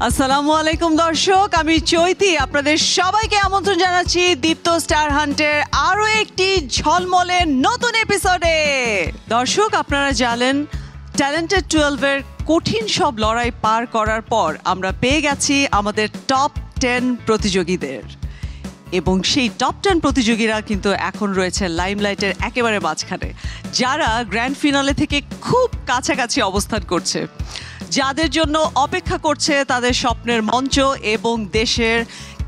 আসসালামু আলাইকুম দর্শক, আমি চৈতি আপনাদের সবাইকে আমন্ত্রণ জানাচ্ছি দীপ্ত স্টার হান্টের আরো একটি ঝলমলে নতুন এপিসোডে। দর্শক, আপনারা জানেন ট্যালেন্টেড 12 এর কঠিন সব লড়াই পার করার পর আমরা পেয়ে গেছি আমাদের টপ 10 প্রতিযোগীদের, এবং সেই টপ 10 প্রতিযোগীরা কিন্তু এখন রয়েছে লাইমলাইটের একেবারে মাঝখানে, যারা গ্র্যান্ড ফিনালে থেকে খুব কাছাকাছি অবস্থান করছে, যাদের জন্য অপেক্ষা করছে তাদের স্বপ্নের মঞ্চ এবং দেশের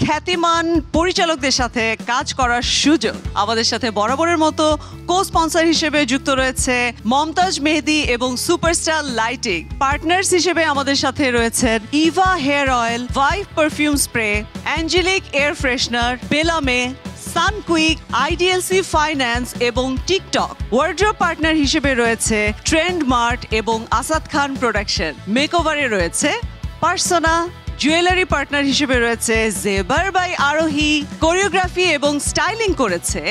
খ্যাতিমান পরিচালকদের সাথে কাজ করার সুযোগ। আমাদের সাথে বরাবরের মতো কো স্পন্সর হিসেবে যুক্ত রয়েছে মমতাজ মেহেদি এবং সুপারস্টার লাইটিং। পার্টনার্স হিসেবে আমাদের সাথে রয়েছেন Eva hair oil, Vive perfume spray, angelic air freshener, বেলামে, সানকুইক, আইডিএলসি ফাইন্যান্স এবং টিকটক। ওয়ার্ড্রোব পার্টনার হিসেবে রয়েছে ট্রেন্ড মার্ট এবং আসাদ খান প্রোডাকশন। মেকওভারে রয়েছে পার্সোনা। জুয়েলারি পার্টনার হিসেবে রয়েছে জেবার বাই আরোহী। কোরিওগ্রাফি এবং স্টাইলিং করেছে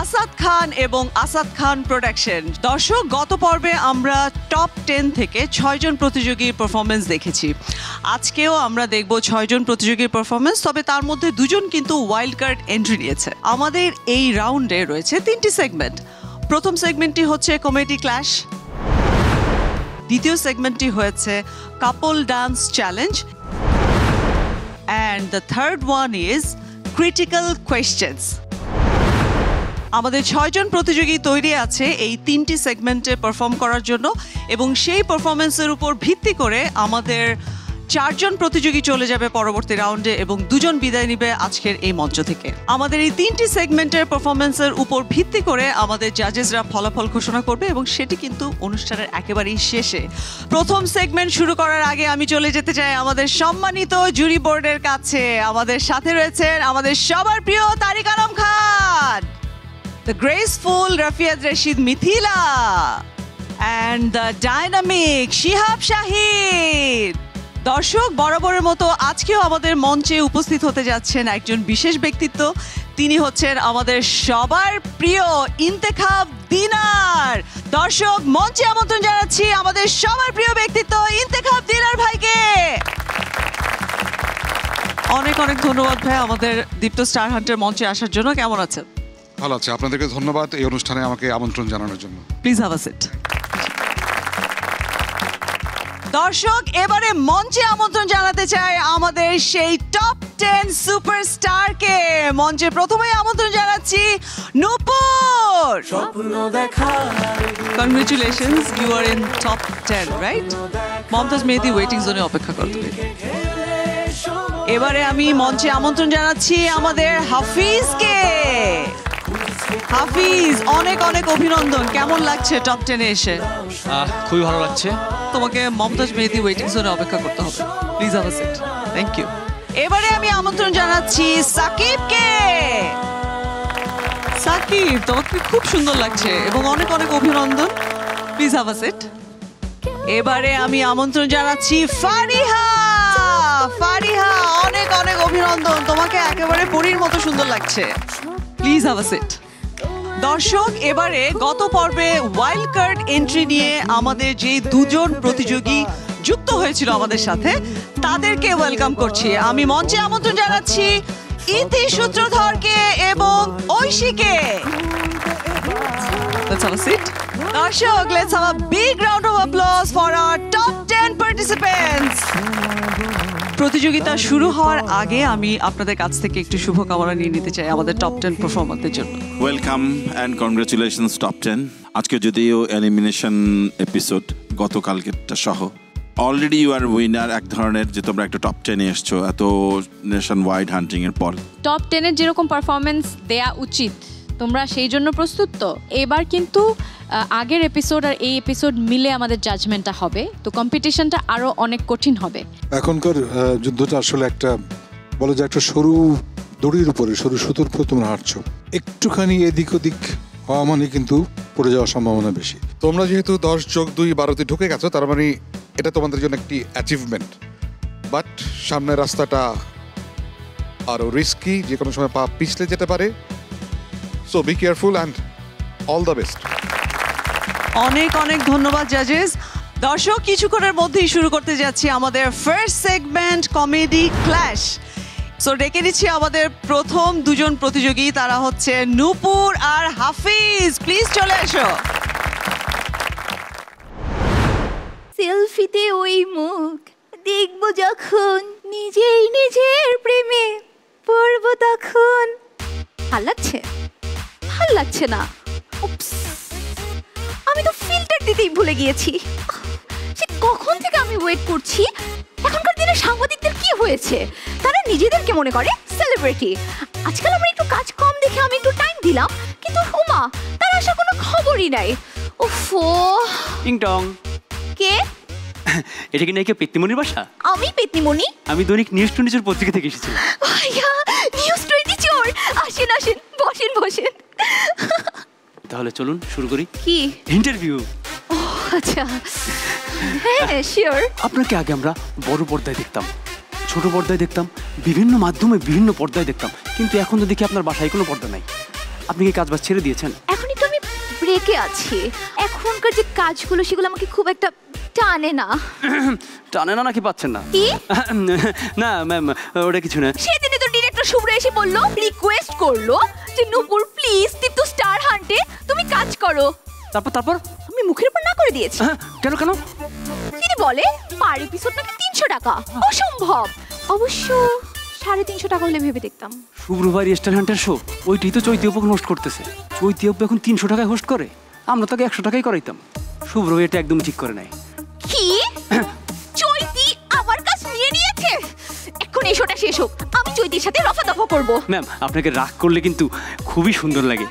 আসাদ খান এবং আসাদ খান প্রোডাকশন। দর্শক, গত পর্বে আমরা টপ 10 থেকে 6 জন প্রতিযোগীর পারফরমেন্স দেখেছি। আজকেও আমরা দেখব 6 জন প্রতিযোগীর পারফরমেন্স, তবে তার মধ্যে 2 জন কিন্তু ওয়াইল্ড কার্ড এন্ট্রি নিয়েছে। আমাদের এই রাউন্ডে রয়েছে 3টি সেগমেন্ট। প্রথম সেগমেন্টটি হচ্ছে কমেডি ক্ল্যাশ, দ্বিতীয় সেগমেন্টটি হয়েছে couple dance challenge, and the third one is critical questions. আমাদের 6 জন প্রতিযোগী তৈরি আছে এই 3টি সেগমেন্টে পারফর্ম করার জন্য, এবং সেই পারফরমেন্সের উপর ভিত্তি করে আমাদের 4 জন প্রতিযোগী চলে যাবে পরবর্তী রাউন্ডে এবং 2 জন বিদায় নিবে আজকের এই মঞ্চ থেকে। আমাদের এই 3টি সেগমেন্টের পারফরমেন্সের উপর ভিত্তি করে আমাদের জাজেসরা ফলাফল ঘোষণা করবে, এবং সেটি কিন্তু অনুষ্ঠানের একেবারেই শেষে। প্রথম সেগমেন্ট শুরু করার আগে আমি চলে যেতে চাই আমাদের সম্মানিত জুরি বোর্ডের কাছে। আমাদের সাথে রয়েছেন আমাদের সবার প্রিয় Tariq Alam Khan, the graceful Rafiath Rashid Mithila, and the dynamic Shihab Shahid. দর্শক, বরাবরের মতো আজকেও আমাদের মঞ্চে উপস্থিত হতে যাচ্ছেন একজন বিশেষ ব্যক্তিত্ব। তিনি হচ্ছেন আমাদের সবার প্রিয় ইন্তেখাব দিনার। দর্শক, মঞ্চে আমন্ত্রণ জানাচ্ছি আমাদের সবার প্রিয় ব্যক্তিত্ব ইন্তেখাব দিনার ভাইকে। অনেক অনেক ধন্যবাদ ভাই আমাদের দীপ্ত স্টার হান্টের মঞ্চে আসার জন্য। কেমন আছেন? ভালো আছে, আপনাদেরকে ধন্যবাদ এই অনুষ্ঠানে আমাকে আমন্ত্রণ জানানোর জন্য। Please have a seat. দর্শক, এবারে মঞ্চে আমন্ত্রণ জানাতে চাই আমাদের সেই টপ 10 সুপারস্টারকে। মঞ্চে প্রথমেই আমন্ত্রণ জানাচ্ছি Nupur. Congratulations, you are in top 10, right? Momtaz Mehedi waiting জোনে অপেক্ষা করতে। এবারে আমি মঞ্চে আমন্ত্রণ জানাচ্ছি আমাদের হাফিজকে। হাফিজ, অনেক অনেক অভিনন্দন। কেমন লাগছে টপ 10 এ এসে? খুবই ভালো লাগছে। তোমাকে মমতাজ মেহেদি ওয়েটিং জোনে অপেক্ষা করতে হবে। Please have a seat. Thank you. এবারে আমি আমন্ত্রণ জানাচ্ছি সাকিবকে। সাকিব, তোমাকে খুব সুন্দর লাগছে এবং অনেক অনেক অভিনন্দন। Please have a seat. এবারে আমি আমন্ত্রণ জানাচ্ছি ফারিহা। ফারিহা, অনেক অনেক অভিনন্দন, তোমাকে একেবারে পরীর মতো সুন্দর লাগছে। Please have a seat. দর্শক, এবারে গত পর্বে ওয়াইল্ড কার্ড এন্ট্রি নিয়ে আমাদের যে 2 জন প্রতিযোগী যুক্ত হয়েছিল আমাদের সাথে, তাদেরকে ওয়েলকাম করছি। আমি মঞ্চে আমন্ত্রণ জানাচ্ছি ইতি সূত্রধরকে এবং ঐশীকে। Let's have a seat. দর্শক, let's have a big round of applause for our top 10 participants. প্রতিযোগিতা শুরু হওয়ার আগে আমি আপনাদের কাছ থেকে একটু শুভকামনা নিয়ে নিতে চাই আমাদের টপ 10 পারফর্মারদের জন্য। Welcome and congratulations top 10। আজকে যদিও এলিমিনেশন এপিসোড গতকালকেরটা সহ, অলরেডি ইউ আর উইনার এক ধরনের, যে তোমরা একটা টপ 10 এ এসছো এত নেশন ওয়াইড হান্টিং এর পর। টপ 10 এর যেরকম পারফরমেন্স দেয়া উচিত, তোমরা সেই জন্য প্রস্তুত তো? এবার কিন্তু আগের এপিসোড আর এই এপিসোড মিলে আমাদের জাজমেন্টটা হবে, তো কম্পিটিশনটা আরো অনেক কঠিন হবে। এখনকার যুদ্ধটা আসলে একটা বলা যায় একটা সরু দড়ির উপরে, সরু সুতোর উপরে তোমরা হাঁটছো। একটুখানি এদিক ওদিক হওয়া মানে কিন্তু পড়ে যাওয়ার সম্ভাবনা বেশি। তোমরা যেহেতু 10 যোগ 2 12তে ঢুকে গেছো, তার মানে এটা তোমাদের জন্য একটি অ্যাচিভমেন্ট। বাট সামনের রাস্তাটা আরো রিস্কি, যে কোনো সময় পা পিছলে যেতে পারে। So be careful and all the best. অনেক অনেক ধন্যবাদ জাজেস। দর্শক কিছুক্ষণের মধ্যেই শুরু করতে যাচ্ছি আমাদের first segment comedy clash. So ডেকে নিচ্ছি আমাদের প্রথম দুজন প্রতিযোগী, তারা হচ্ছে নূপুর আর হাফিজ। প্লিজ চলে এসো। সেলফিতে ওই মুখ দেখবো যখন, নিজেই নিজের প্রেমে পড়বো তখন। ভাল লাগছে? ভাল লাগছে না। উপস, আমি তো ফিল্টার দিতেই ভুলে গিয়েছি। সে কখন থেকে আমি ওয়েট করছি। এখনকার দিনে সাংবাদিকদের কি হয়েছে, তারা নিজেদেরকে মনে করে সেলিব্রিটি। আজকাল আমার একটু কাজ কম দেখে আমি একটু টাইম দিলাম, কিন্তু হুমা তার আসা কোনো খবরই নাই। ওফো, টিং টং। কে? এটা কি নাকি পেত্তিমনির বাসা? আমি পেতনিমণি। আমি দৈনিক নিউজ 24 পত্রিকা থেকে এসেছি। ভাইয়া, নিউজ 24। আসেন আসেন, বসেন বসেন। তাহলে চলুন শুরু করি। কি ইন্টারভিউ? ও আচ্ছা, হ্যাঁ শিওর। আপনাকে আগে আমরা বড় পর্দায় দেখতাম, ছোট পর্দায় দেখতাম, বিভিন্ন মাধ্যমে বিভিন্ন পর্দায় দেখতাম, কিন্তু এখন তো দেখি আপনার বাসায় কোনো পর্দা নাই। আপনি কি কাজ বাজ ছেড়ে দিয়েছেন? এখনই তো আমি ব্রেকে আছি। এখনকার যে কাজগুলো সেগুলো আমাকে খুব একটা টানে না। টানে না নাকি পাচ্ছেন না? কি? না ম্যাম, ওটা কিছু না। সেদিনে তো ডিরেক্টর শুভ্র এসে বললো, রিকোয়েস্ট করলো যে নূপুর প্লিজ দীপ্ত স্টার হান্টে তুমি কাজ করো। তারপর আমি মুখের উপর না করে দিয়েছি। কেন? তিনি বলে পার এপিসোড নাকি 300 টাকা। অসম্ভব। অবশ্য 350 টাকা হলে ভেবে দেখতাম। শুক্রবার স্টার হান্টার শো, ওইটাই তো চৈতি অপু হোস্ট করতেছে। চৈতি অপু এখন 300 টাকায় হোস্ট করে, আমরা তাকে 100 টাকায় করাইতাম। শুভ্র এটা একদম ঠিক করে নাই। কি? চৈতি আবার কাজ নিয়ে নিয়েছে? এখন এই শোটা শেষ হোক, আমি চৈতির সাথে রফাদফা করব। ম্যাম, আপনাকে রাগ করলে কিন্তু খুবই সুন্দর লাগে।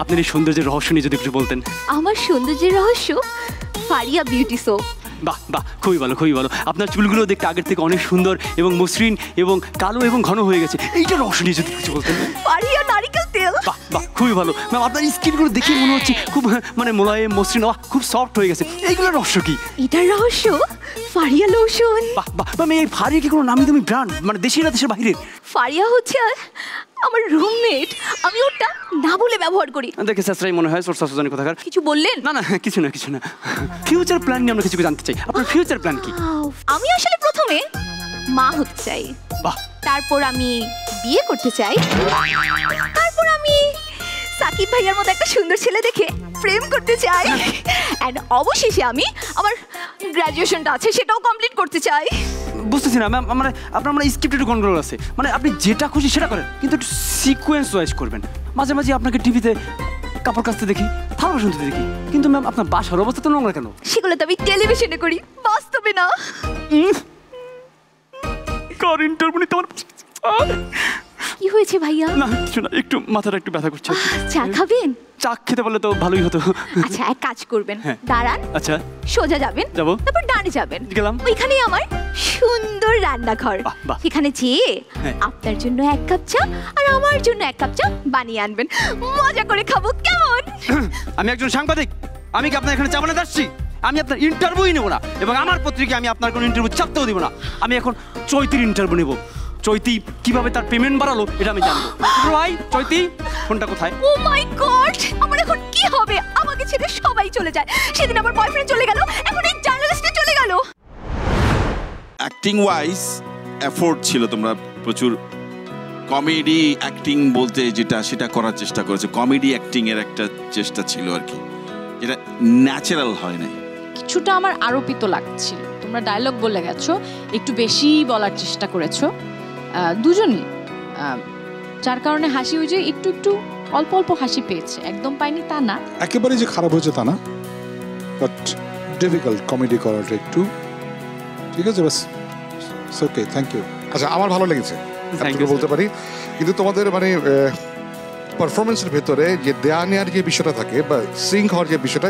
আপনার এই সৌন্দর্যের রহস্য নিয়ে যদি কিছু বলতেন। আমার সৌন্দর্যের রহস্য ফারিয়া বিউটি সোপ। বাহ, খুবই ভালো। আপনার চুলগুলো দেখতে আগের থেকে অনেক সুন্দর এবং মসৃণ এবং কালো এবং ঘন হয়ে গেছে। এইটা রহস্য নিয়ে যদি কিছু বলতেন। ফারিয়া নারিকেল তেল। বাহ, খুবই ভালো ম্যাম। আপনার স্কিনগুলো দেখে মনে হচ্ছে খুব মানে মোলায়েম, মসৃণ, খুব সফট হয়ে গেছে। এইগুলোর রহস্য কি? এটার রহস্য ফারিয়া লোশন। বাহ, ম্যাম এই ফারিয়া কি কোনো নামি দামি ব্র্যান্ড, মানে দেশি না দেশের বাইরের? ফারিয়া হচ্ছে আমার রুমমেট, আমি ওটা না বলে ব্যবহার করি। দেখে স্যাসরাই মনে হয় সোর্স জানি কোথাকার। কিছু বললেন? না, কিছু না। ফিউচার প্ল্যান নিয়ে আমরা কিছু জানতে চাই। আপনার ফিউচার প্ল্যান কি? আমি আসলে প্রথমে মা হতে চাই, বাহ। তারপর আমি বিয়ে করতে চাই, তারপর আমি সাকিব ভাইয়ার মতো একটা সুন্দর ছেলে দেখে প্রেম করতে চাই, এন্ড অবশেষে আমি আমার গ্র্যাজুয়েশনটা আছে সেটাও কমপ্লিট করতে চাই। বুঝতেছি না ম্যাম, মানে আপনার স্ক্রিপ্ট একটু কন্ট্রোল আছে, মানে আপনি যেটা খুশি সেটা করেন, কিন্তু একটু সিকোয়েন্স ওয়াইজ করবেন। মাঝে আপনাকে টিভিতে কাপড় কাচতে দেখি, থালা শুনতে দেখি, কিন্তু ম্যাম আপনার বাসার অবস্থা তো নোংরা কেন? সেগুলো তো আমি টেলিভিশনে করি, বাস্তবে না। কি হয়েছে ভাইয়া? না কিছু না, একটু মাথাটা একটু ব্যথা করছে। চা খাবেন? চা খেতে বললে তো ভালোই হতো। আচ্ছা এক কাজ করবেন, হ্যাঁ। দাঁড়ান, আচ্ছা সোজা যাবেন, যাবো। তারপর ডানে যাবেন, গেলাম। ওইখানেই আমার সুন্দর রান্নাঘর। বাহ। সেখানে যেয়ে হ্যাঁ। আপনার জন্য 1 কাপ চা আর আমার জন্য 1 কাপ চা বানিয়ে আনবেন, মজা করে খাবো, কেমন? আমি একজন সাংবাদিক, আমি কি আপনার এখানে চা বানাতে আসছি? আমি আপনার ইন্টারভিউ নেব না, এবং আমার পত্রিকায় আমি আপনার কোনো ইন্টারভিউ চাপতেও দিব না। আমি এখন চৈতির ইন্টারভিউ নেব। চৈতি কিভাবে তার পেমেন্ট বাড়ালো এটা আমি জানবো। ভাই চৈতি, ফোনটা কোথায়? ও মাই গড, আমার এখন কি হবে? আমাকে ছেড়ে সবাই চলে যায়। সেদিন আমার বয়ফ্রেন্ড চলে গেল, এখন এই জার্নালিস্টে চলে গেল। অ্যাক্টিং ওয়াইজ এফোর্ট ছিল, তোমরা প্রচুর কমেডি অ্যাক্টিং বলতে যেটা সেটা করার চেষ্টা করেছে। কমেডি অ্যাক্টিং এর একটা চেষ্টা ছিল আর কি, যেটা ন্যাচারাল হয় নাই। কিছুটা আমার আরোপিত লাগছিল। তোমরা ডায়লগ বলে গেছো, একটু বেশি বলার চেষ্টা করেছো দুজনই, যার কারণে হাসি ওই যে একটু অল্প হাসি পেয়েছে, একদম পাইনি তা না। একেবারে যে খারাপ হয়েছে তা না, বাট ডিফিকাল্ট কমেডি করাটা একটু, ঠিক আছে বাস, ওকে, থ্যাংক ইউ। আচ্ছা, আমার ভালো লেগেছে, এতটুকু বলতে পারি। কিন্তু তোমাদের মানে পারফরমেন্সের ভেতরে যে দেয়া নেওয়ার যে বিষয়টা থাকে বা সিঙ্ক হওয়ার যে বিষয়টা,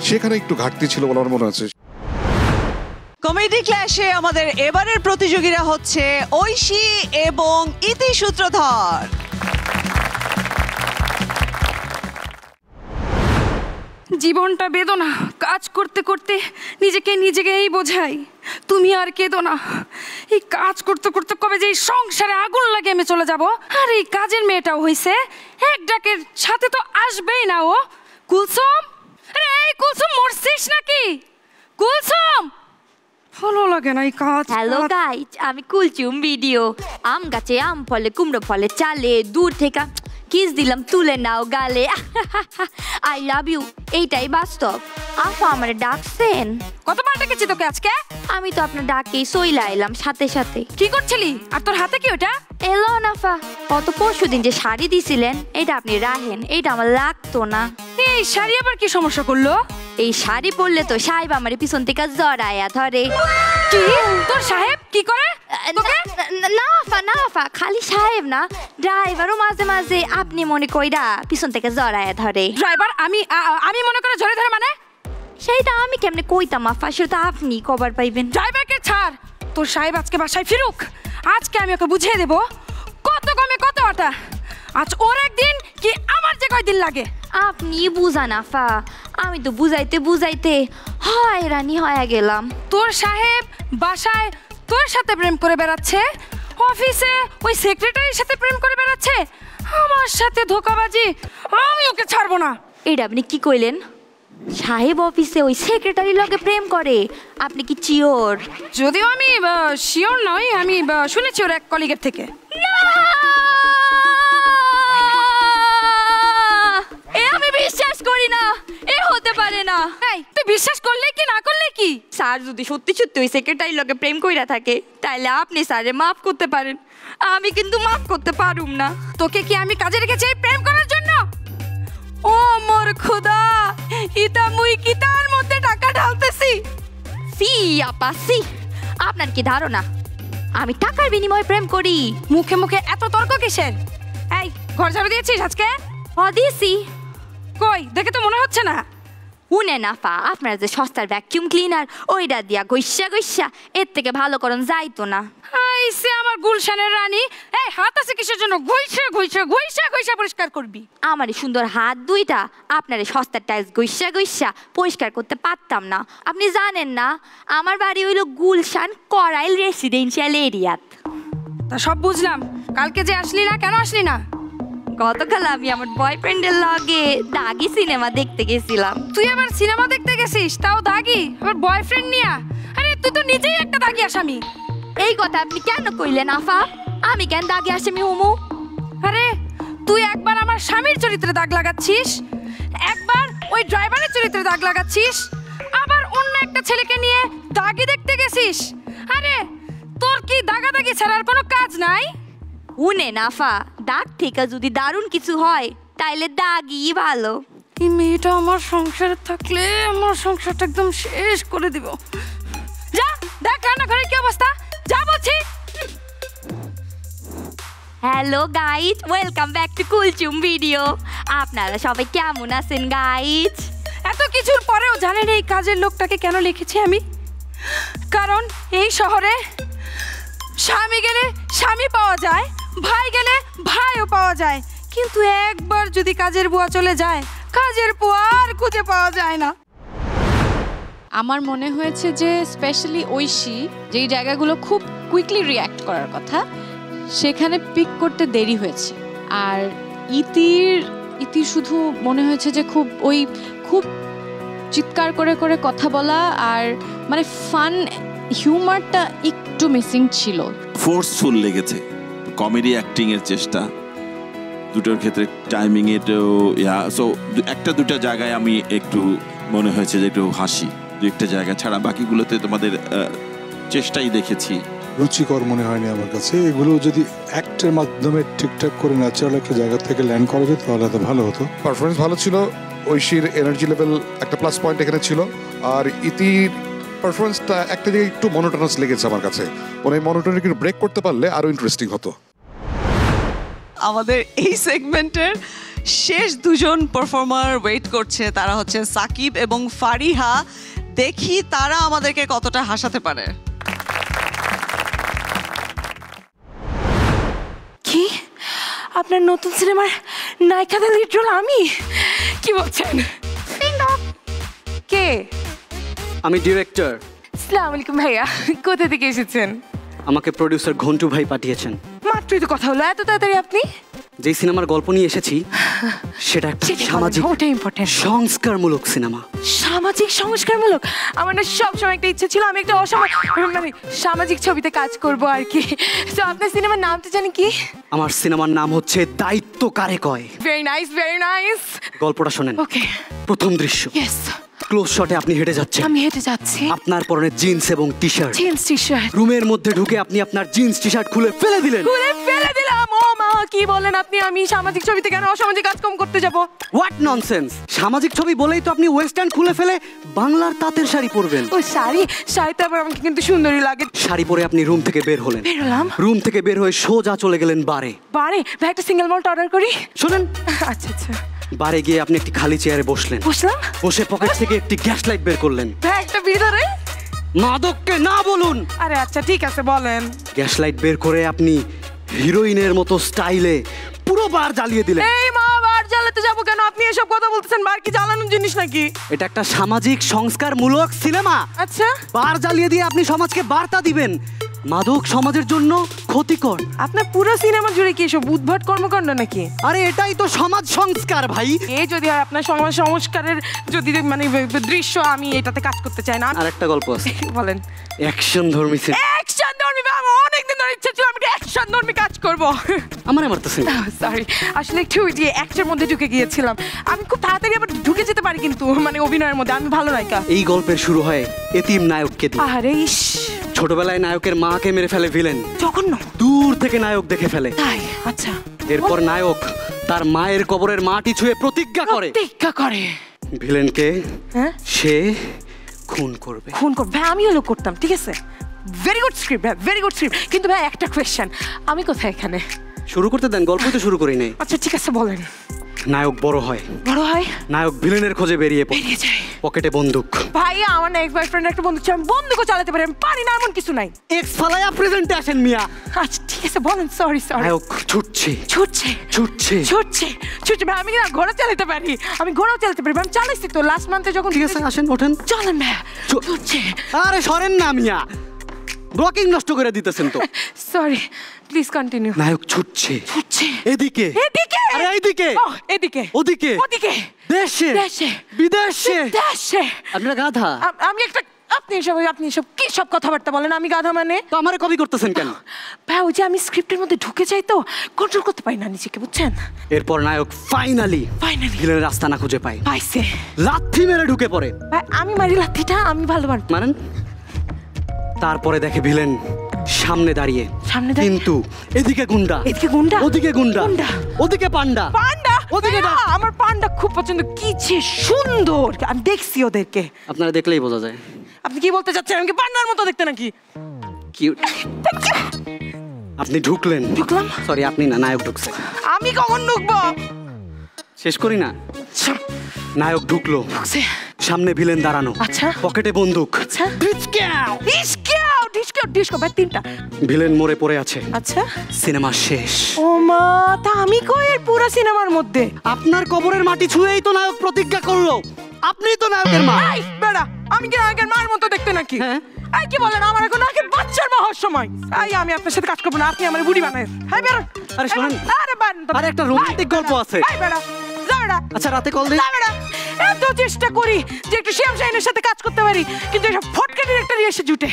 সেখানে একটু ঘাটতি ছিল বলে আমার মনে হচ্ছে। কমেডি ক্ল্যাশে আমাদের এবারের প্রতিযোগীরা হচ্ছে ঐশী এবং ইতি সূত্রধর। জীবনটা বেদনা, কাজ করতে করতে নিজেকেই বোঝাই। তুমি আর কেঁদো না, এই কাজ করতে করতে কবে যে এই সংসারে আগুন লাগে আমি চলে যাব। আর এই কাজের মেয়েটাও হইছে এক ডাকের সাথে তো আসবেই না ও। কুলসুম, আরে এই কুলসুম, মরছিস নাকি? কুলসুম ভালো লাগে না এই কাজ। হ্যালো গাইজ, আমি কুলচুম ভিডিও। আম গাছে আম ফলে, কুমড়ো ফলে চালে, দূর থেকে কিস দিলাম তুলে নাও গালে। আই লাভ ইউ, এইটাই বাস্তব। আপা আমারে ডাকছেন? কতবার ডেকেছি তোকে আজকে? আমি তো আপনার ডাকেই সইলা এলাম সাথে সাথে। কি করছিলি? আর তোর হাতে কি ওটা? এলো নাফা, কত পরশুদিন যে শাড়ি দিছিলেন, এটা আপনি রাখেন, এইটা আমার লাগতো না। এই শাড়ি আবার কি সমস্যা করলো? এই শাড়ি পরলে তো সাহেব আমার পিছন থেকে জড়ায়া ধরে। কি? তোর সাহেব কি করে? না আফা, না আফা, খালি সাহেব না, ড্রাইভারও মাঝে মাঝে আপনি মনে কইরা পিছন থেকে জড়ায়া ধরে। ড্রাইভার আমি মনে করে ধরে ধরে মানে? সেইটা আমি কেমনে কইতাম আফা, সেটা আপনি কবার পাইবেন। ড্রাইভারকে ছাড়, তোর সাহেব আজকে বাসায় ফিরুক, আজকে আমি ওকে বুঝিয়ে দেব কত কমে কত আটা। আজ ওর একদিন কি আমার যে কয়দিন লাগে। আপনি বুঝান আফা, আমি তো বুঝাইতে বুঝাইতে হয়রানি হয়ে গেলাম। তোর সাহেব বাসায় তোর সাথে প্রেম করে বেড়াচ্ছে, অফিসে ওই সেক্রেটারির সাথে প্রেম করে বেড়াচ্ছে, আমার সাথে ধোঁকাবাজি, আমি ওকে ছাড়বো না। এটা আপনি কি কইলেন? সাহেব অফিসে ওই সেক্রেটারি লগে প্রেম করে? আপনি কি চিওর? যদিও আমি শিওর নই, আমি শুনেছি ওর এক কলিগের থেকে। এ আমি বিশ্বাস করি না, এ হতে পারে না। এই তুই বিশ্বাস করলে কি না করলে কি? স্যার যদি সত্যি সত্যি ওই সেক্রেটারি লগে প্রেম কইরা থাকে, তাহলে আপনি স্যারে মাফ করতে পারেন, আমি কিন্তু মাফ করতে পারুম না। তোকে কি আমি কাজে রেখেছি এই প্রেম করার জন্য? ও মোর খোদা, ইতা মুই কি তার মধ্যে টাকা ঢালতেছি? সি আপা সি, আপনার কি ধারণা আমি টাকার বিনিময়ে প্রেম করি? মুখে মুখে এত তর্ক কিসের? এই ঘর ঝাড়ু দিয়েছিস আজকে? দিয়েছি। কই দেখে তো মনে হচ্ছে না। উনে নাফা, আপনার যে সস্তার ভ্যাকিউম ক্লিনার, ওইটা দিয়া গৈসা গৈসা এর থেকে ভালো করণ যাইতো না। আইসে আমার গুলশানের রানী, এই হাত আছে কিসের জন্য? ঘইসা ঘইসা ঘইসা ঘইসা পরিষ্কার করবি। আমার এই সুন্দর হাত দুইটা আপনার এই সস্তার টাইলস গৈসা গৈসা পরিষ্কার করতে পারতাম না। আপনি জানেন না, আমার বাড়ি হইল গুলশান করাইল রেসিডেন্সিয়াল এরিয়াত। তা সব বুঝলাম, কালকে যে আসলি না, কেন আসলি না? গতকাল আমি আমার বয়ফ্রেন্ডের লগে দাগি সিনেমা দেখতে গেছিলাম। তুই আবার সিনেমা দেখতে গেছিস, তাও দাগি, আবার বয়ফ্রেন্ড নিয়া? আরে তুই তো নিজেই একটা দাগি আসামি। এই কথা আপনি কেন কইলেন আফা? আমি কেন দাগি আসামি হমু? আরে তুই একবার আমার স্বামীর চরিত্রে দাগ লাগাচ্ছিস, একবার ওই ড্রাইভারের চরিত্রে দাগ লাগাচ্ছিস, আবার অন্য একটা ছেলেকে নিয়ে দাগি দেখতে গেছিস। আরে তোর কি দাগাদাগি ছাড়ার কোনো কাজ নাই? উনে নাফা, দাগ থেকে যদি দারুণ কিছু হয় তাইলে দাগই ভালো। এই মেয়েটা আমার সংসারে থাকলে আমার সংসারটা একদম শেষ করে দিব। যা দেখ রান্নাঘরের কি অবস্থা, যা বলছি। Hello guys, welcome back two Kulsum video. আপনারা সবাই কেমন আছেন গাইজ? এত কিছুর পরেও জানেন এই কাজের লোকটাকে কেন লিখেছি আমি? কারণ এই শহরে স্বামী গেলে স্বামী পাওয়া যায়, ভাই গেলে ভাইও পাওয়া যায়, কিন্তু একবার যদি কাজের বুয়া চলে যায়, কাজের বুয়া আর খুঁজে পাওয়া যায় না। আমার মনে হয়েছে যে স্পেশালি ঐশী যেই জায়গাগুলো খুব কুইকলি রিয়্যাক্ট করার কথা, সেখানে পিক করতে দেরি হয়েছে। আর ইতি শুধু মনে হয়েছে যে খুব চিৎকার করে করে কথা বলা, আর মানে ফান হিউমারটা একটু মিসিং ছিল। ফোর্সফুল লেগেছে, কমেডি অ্যাক্টিং এর চেষ্টা দুটোর ক্ষেত্রে, টাইমিং এটাও সো একটা দুটা জায়গায় আমি একটু মনে হয়েছে যে একটু হাসি, দু একটা জায়গা ছাড়া বাকিগুলোতে তোমাদের চেষ্টাই দেখেছি। রুচিকর মনে হয়নি আমার কাছে। এগুলো যদি অ্যাক্টের মাধ্যমে ঠিকঠাক করে ন্যাচারাল একটা জায়গা থেকে ল্যান্ড করা যেত তাহলে তো ভালো হতো। পারফরমেন্স ভালো ছিল, ঐশীর এনার্জি লেভেল একটা প্লাস পয়েন্ট এখানে ছিল, আর ইতির পারফরমেন্সটা একটা জায়গায় একটু মনোটোনাস লেগেছে আমার কাছে। মানে মনোটোনি একটু ব্রেক করতে পারলে আরো ইন্টারেস্টিং হতো। আমাদের এই সেগমেন্টের শেষ দুজন পারফর্মার ওয়েট করছে, তারা হচ্ছে সাকিব এবং ফারিহা। দেখি তারা আমাদেরকে কতটা হাসাতে পারে। কি আপনার নতুন সিনেমার নায়িকাদের লিড রোল আমি? কি বলছেন? কে? আমি ডিরেক্টর। আসসালামু আলাইকুম ভাইয়া, কোথা থেকে এসেছেন? আমাকে প্রডিউসার ঘন্টু ভাই পাঠিয়েছেন। মাত্রই তো কথা হলো, এত তাড়াতাড়ি আপনি? যেই সিনেমার গল্প নিয়ে এসেছি সেটা একটা সামাজিক ওটা ইম্পর্টেন্ট। সংস্কারমূলক সিনেমা। সামাজিক সংস্কারমূলক। আমার না সবসময় একটা ইচ্ছে ছিল আমি একটা মানে সামাজিক ছবিতে কাজ করব আর কি। তো আপনার সিনেমার নামটা জানি কি? আমার সিনেমার নাম হচ্ছে দায়িত্ব কারে কয়। Very nice, very nice. গল্পটা শোনেন। ওকে। প্রথম দৃশ্য, ইয়েস। ক্লোজ শটে আপনি হেঁটে যাচ্ছেন। আমি হেঁটে যাচ্ছি। আপনার পরনে জিন্স এবং T shirt. Jeans T shirt. রুমের মধ্যে ঢুকে আপনি আপনার জিন্স টি শার্ট খুলে ফেলে দিলেন। খুলে ফেলে দিলাম। ও মা, কি বলেন আপনি? আমি সামাজিক ছবিতে কেন অসামাজিক কাজকর্ম করতে যাব? What nonsense! সামাজিক ছবি বলেই তো আপনি ওয়েস্টার্ন খুলে ফেলে বাংলার তাঁতের শাড়ি পরবেন। ও শাড়িতে আবার আমাকে কিন্তু সুন্দরই লাগে। শাড়ি পরে আপনি রুম থেকে বের হলেন। বের হলাম। রুম থেকে বের হয়ে সোজা চলে গেলেন বারে। বারে? ভাই একটা সিঙ্গেল মল্ট অর্ডার করি। শোনেন, আচ্ছা আচ্ছা। বারে গিয়ে আপনি একটি খালি চেয়ারে বসলেন। বসলাম। বসে পকেট থেকে একটি গ্যাস লাইট বের করলেন। ভাই একটা ভিতরে মাদককে না বলুন। আরে আচ্ছা ঠিক আছে বলেন। গ্যাস লাইট বের করে আপনি হিরোইনের মতো স্টাইলে পুরো বার জ্বালিয়ে দিলেন। এই মা, বার জ্বালাতে যাবো কেন? আপনি এসব কথা বলতেছেন? বার কি জ্বালানোর জিনিস নাকি? এটা একটা সামাজিক সংস্কারমূলক সিনেমা। আচ্ছা। বার জ্বালিয়ে দিয়ে আপনি সমাজকে বার্তা দিবেন মাদক সমাজের জন্য ক্ষতিকর। আপনার পুরো সিনেমা জুড়ে কি এসব উদ্ভট কর্মকাণ্ড নাকি? আরে এটাই তো সমাজ সংস্কার ভাই। এই যদি হয় আপনার সমাজ সংস্কারের যদি মানে দৃশ্য, আমি এটাতে কাজ করতে চাই না। আর একটা গল্প আছে। বলেন। অ্যাকশন ধর্মী সিনেমা। অ্যাকশন ধর্মী? আমার অনেকদিন ধরে ইচ্ছা ছিল আমি অ্যাকশন ধর্মী কাজ করব। আমার মারতেছেন। সরি, আসলে একটু যে অ্যাক্টের মধ্যে ঢুকে গিয়েছিলাম। আমি খুব তাড়াতাড়ি আবার ঢুকে যেতে পারি কিন্তু মানে অভিনয়ের মধ্যে আমি ভালো নায়িকা। এই গল্পের শুরু হয় এতিম নায়ককে দিয়ে। আরে ইস, ছোটবেলায় নায়কের মাকে মেরে ফেলে ভিলেন। জঘন্য। দূর থেকে নায়ক দেখে ফেলে। তাই? আচ্ছা। এরপর নায়ক তার মায়ের কবরের মাটি ছুঁয়ে প্রতিজ্ঞা করে। ভিলেনকে সে খুন করবে। খুন করবে? ভাই আমিও লোক করতাম, ঠিক আছে? ভেরি গুড স্ক্রিপ্ট ভাই, ভেরি গুড স্ক্রিপ্ট। কিন্তু ভাই একটা কোয়েশ্চেন, আমি কোথায় এখানে? শুরু করতে দেন, গল্পই তো শুরু করি নাই। আচ্ছা ঠিক আছে বলেন। নায়ক বড় হয়। বড় হয়? নায়ক ভিলেনের খোঁজে বেরিয়ে যায়। পকেটে বন্দুক। ভাই আমার না এক্স বয়ফ্রেন্ড একটা বন্দুক ছিল, আমি বন্দুকও চালাতে পারি, আমি পারি না এমন কিছু নাই। এক্স ফালায়া প্রেজেন্টে আসেন মিয়া। আচ্ছা ঠিক আছে বলেন। সরি। নায়ক ছুটছে। ভাই আমি না ঘোড়া চালাতে পারি, আমি ঘোড়াও চালাতে পারি, আমি চালাইছি তো লাস্ট মান্থে যখন। ঠিক আছে আসেন, ওঠেন। চলেন ভাই। ছুটছে। আরে সরেন না মিয়া, ব্লকিং নষ্ট করে দিতেছেন তো। Sorry, please continue. নায়ক ছুটছে। এদিকে। আরে এইদিকে। এদিকে। ওদিকে। দেশে। বিদেশে। আপনারা গাধা। আমি একটা আপনি সব কি সব কথাবার্তা বলেন? আমি গাধা মানে? তো আমারে কপি করতেছেন কেন? ভাই ওই যে আমি স্ক্রিপ্টের মধ্যে ঢুকে যাই তো কন্ট্রোল করতে পারি না নিজেকে, বুঝছেন? এরপর নায়ক ফাইনালি ভিলেনের রাস্তা না খুঁজে পাইছে। লাথি মেরে ঢুকে পড়ে। ভাই আমি মারি লাথিটা, আমি ভালো মারেন। তারপরে দেখে ভিলেন সামনে দাঁড়িয়ে, কিন্তু এদিকে গুন্ডা, ওদিকে গুন্ডা, ওদিকে পান্ডা। ওদিকে আমার পান্ডা খুব পছন্দ, কি যে সুন্দর, আমি দেখছি ওদেরকে। আপনারা দেখলেই বোঝা যায়। আপনি কি বলতে চাচ্ছেন? আমি কি পান্ডার মতো দেখতে নাকি? কিউট। আপনি ঢুকলেন। ঢুকলাম? সরি আপনি না, নায়ক ঢুকছে। আমি কখন ঢুকবো? শেষ করি না। নায়ক ঢুকলো, সামনে ভিলেন দাঁড়ানো। আচ্ছা। পকেটে বন্দুক। আচ্ছা। ভিলেন মরে পড়ে আছে। আচ্ছা। সিনেমা শেষ। ও মা, তা আমি কই এর পুরো সিনেমার মধ্যে? আপনার কবরের মাটি ছুঁয়েই তো নায়ক প্রতিজ্ঞা করলো। আপনিই তো নায়কের মা। এই বেড়া, আমি কি নায়কের মার মতো দেখতে নাকি? এই কি বলেন? আমার এখন নাকি বাচ্চার মা হওয়ার সময়। এই আমি আপনার সাথে কাজ করব না, আপনি আমার বুড়ি বানায়। এই বেড়া। আরে শুনুন, আরে একটা রোমান্টিক গল্প আছে। এই বেড়া, যা বেড়া। আচ্ছা রাতে কল দিই। যা বেড়া। এত চেষ্টা করি যে একটু শ্যাম শাহিনের সাথে কাজ করতে পারি, কিন্তু এসব ফটকা ডিরেক্টরই এসে জুটে।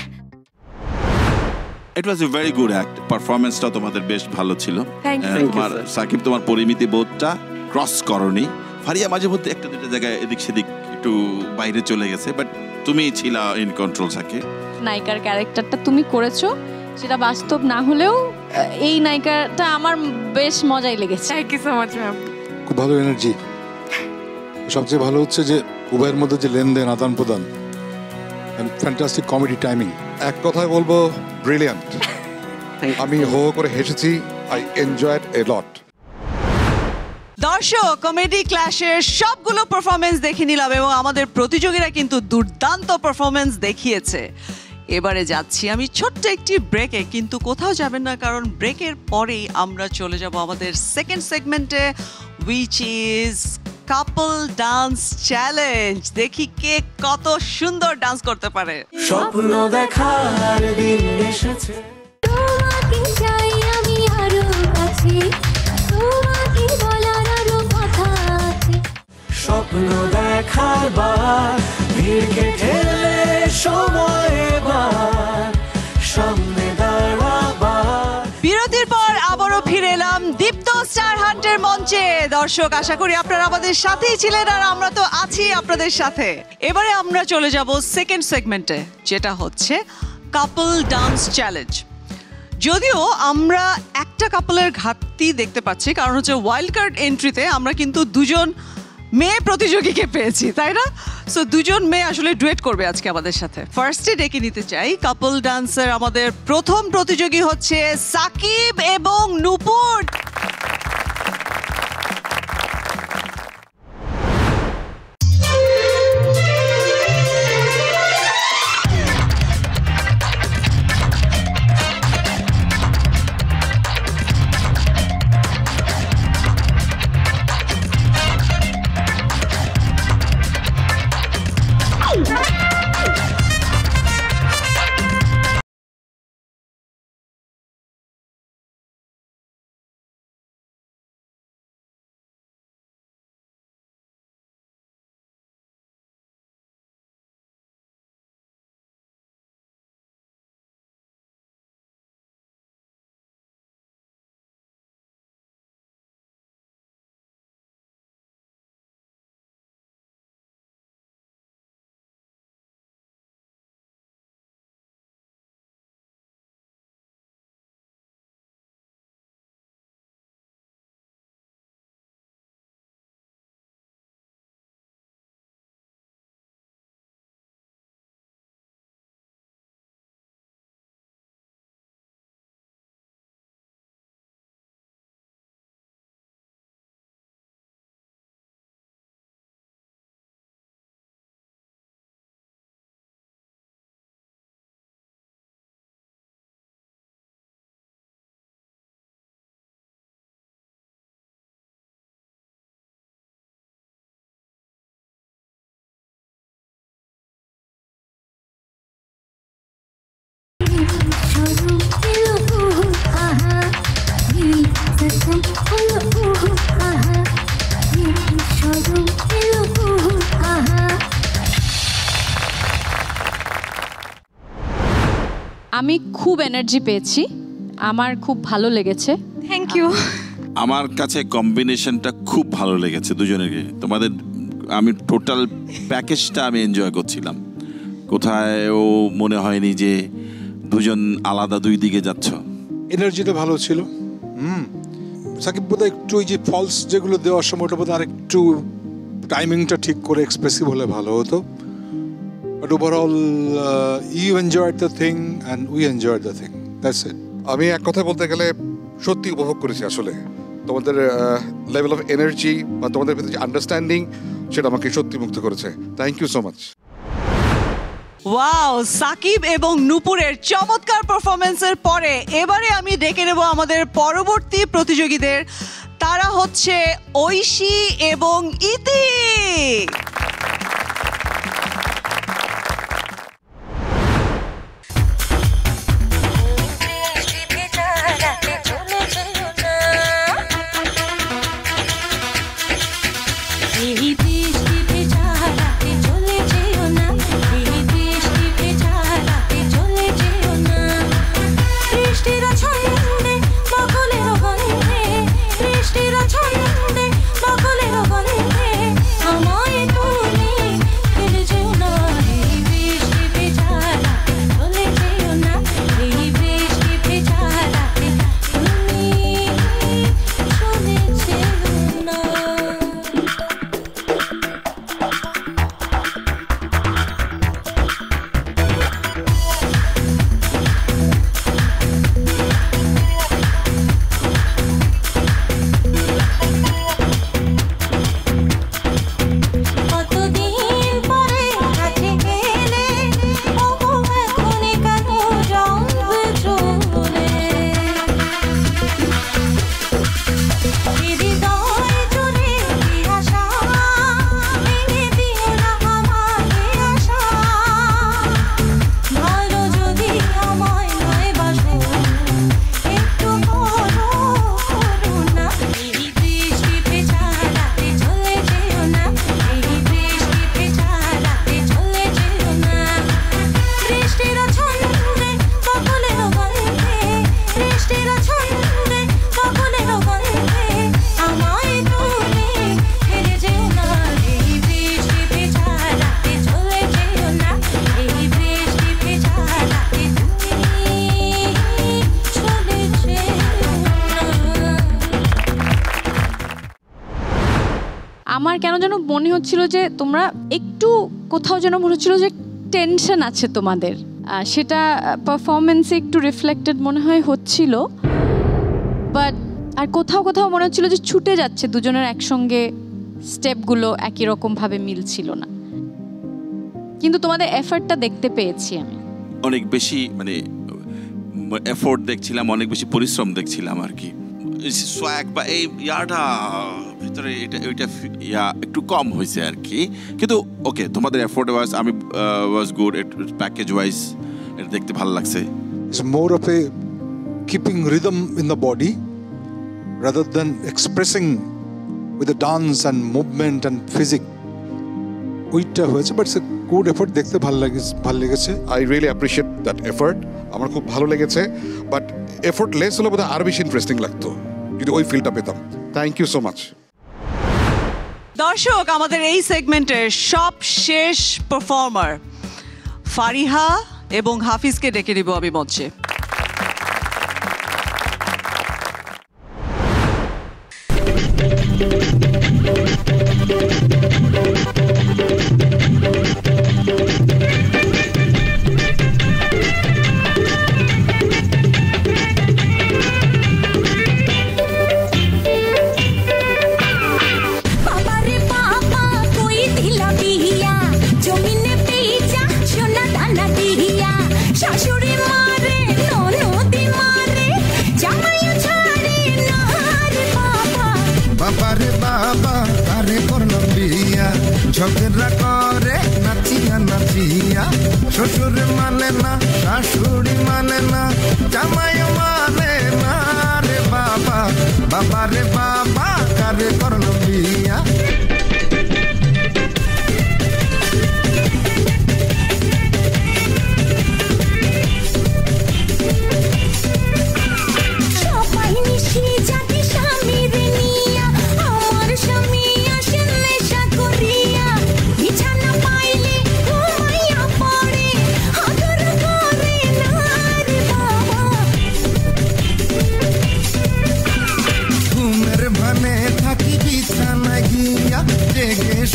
ইট ওয়াজ এ ভেরি গুড অ্যাক্ট। পারফরম্যান্সটা তোমাদের বেশ ভালো ছিল। তোমার সাকিব তোমার পরিমিতি বোধটা ক্রস করনি। ফারিয়া মাঝে মধ্যে একটা দুটো জায়গায় এদিক সেদিক একটু বাইরে চলে গেছে, বাট তুমি ছিলা ইন কন্ট্রোল। সাকিব নায়িকার ক্যারেক্টারটা তুমি করেছো, সেটা বাস্তব না হলেও এই নায়িকাটা আমার বেশ মজাই লেগেছে। Thank you so much ma'am. খুব ভালো এনার্জি। সবচেয়ে ভালো হচ্ছে যে উভয়ের মধ্যে যে লেনদেন, আদান প্রদান, ফ্যান্টাস্টিক কমেডি টাইমিং। এক কথায় বলবো ব্রিলিয়ান্ট। আমি হো করে হেসেছি। আই এনজয়েড এ লট। দর্শক, কমেডি ক্ল্যাশের সবগুলো পারফরমেন্স দেখে নিলাম এবং আমাদের প্রতিযোগীরা কিন্তু দুর্দান্ত পারফরমেন্স দেখিয়েছে। এবারে যাচ্ছি আমি ছোট্ট একটি ব্রেকে, কিন্তু কোথাও যাবেন না, কারণ ব্রেকের পরেই আমরা চলে যাব আমাদের সেকেন্ড সেগমেন্টে, which is couple dance challenge. দেখি কে কত সুন্দর ডান্স করতে পারে। স্বপ্ন দেখার দিন এসেছে, তোমাকে চাই আমি আরো কাছে, তোমার স্বপ্ন দেখার বার, ভিড়কে ঠেলে সময় এবার সামনে দাঁড়াবার। বিরতির পর আবারও ফিরে এলাম দীপ্ত স্টার হান্টের মঞ্চে। দর্শক, আশা করি আপনারা আমাদের সাথেই ছিলেন, আর আমরা তো আছি আপনাদের সাথে। এবারে আমরা চলে যাব সেকেন্ড সেগমেন্টে, যেটা হচ্ছে কাপল ডান্স চ্যালেঞ্জ। যদিও আমরা একটা কাপলের ঘাটতি দেখতে পাচ্ছি, কারণ হচ্ছে ওয়াইল্ড কার্ড এন্ট্রিতে আমরা কিন্তু দুজন মেয়ে প্রতিযোগীকে পেয়েছি, তাই না? সো দুজন মেয়ে আসলে ডুয়েট করবে আজকে আমাদের সাথে। ফার্স্টে ডেকে নিতে চাই কাপল ডান্সের আমাদের প্রথম প্রতিযোগী হচ্ছে সাকিব এবং নূপুর। আমি খুব এনার্জি পেয়েছি, আমার খুব ভালো লেগেছে। Thank you. আমার কাছে কম্বিনেশনটা খুব ভালো লেগেছে দুজনেরকে। তোমাদের আমি টোটাল প্যাকেজটা আমি এনজয় করছিলাম। কোথায়ও মনে হয়নি যে দুজন আলাদা দুই দিকে যাচ্ছ। এনার্জিটা ভালো ছিল। সাকিব বোধহয় একটু ওই যে ফলস যেগুলো দেওয়ার সময় ওটা বোধহয় আরেকটু টাইমিংটা ঠিক করে এক্সপ্রেসিভ হলে ভালো হতো। But overall you enjoyed the thing and we enjoyed the thing, that's it. আমি এক কথা বলতে গেলে সত্যি উপভোগ করেছি আসলে তোমাদের লেভেল অফ এনার্জি বা তোমাদের ভিতরে যে আন্ডারস্ট্যান্ডিং, সেটা আমাকে সত্যি মুগ্ধ করেছে। Thank you so much. Wow, Sakib এবং নূপুরের চমৎকার পারফরমেন্সের পরে এবারে আমি ডেকে নেব আমাদের পরবর্তী প্রতিযোগীদের। তারা হচ্ছে ঐশী এবং ইতি। আমায় তো হচ্ছিল যে তোমরা একটু কোথাও যেন মনে হচ্ছিল যে টেনশন আছে তোমাদের, সেটা পারফরমেন্সে একটু রিফ্লেক্টেড মনে হয় হচ্ছিল। বাট আর কোথাও কোথাও মনে হচ্ছিল যে ছুটে যাচ্ছে দুজনের একসঙ্গে, স্টেপগুলো একই রকমভাবে মিলছিল না, কিন্তু তোমাদের এফর্টটা দেখতে পেয়েছি আমি। অনেক বেশি মানে এফোর্ট দেখছিলাম, অনেক বেশি পরিশ্রম দেখছিলাম আর কি। সোয়াগ বা এই ইয়াটা ভিতরে এটা একটু কম হয়েছে আর কি, কিন্তু ওকে তোমাদের এফোর্ট ওয়াজ আমি ওয়াজ গুড, প্যাকেজ ওয়াইজ এটা দেখতে ভালো লাগছে। It's more of a keeping rhythm in the body rather than expressing with the dance and movement and physics. ওইটা হয়েছে, but it's a good effort, দেখতে ভালো লেগেছে। I really appreciate that effort, আমার খুব ভালো লেগেছে। বাট এফোর্ট লেস হলে বোধহয় আরো বেশি ইন্টারেস্টিং লাগতো যদি ওই ফিলটা পেতাম। Thank you so much. দর্শক, আমাদের এই সেগমেন্টের সব শেষ পারফর্মার ফারিহা এবং হাফিজকে ডেকে নিব আমি মঞ্চে। ঝগড়া করে নাচিয়া নাচিয়া, শ্বশুর মানে না, শাশুড়ি মানে না, জামাই মানে না রে বাবা, বাবা রে বাবা কারে করলো বিয়া।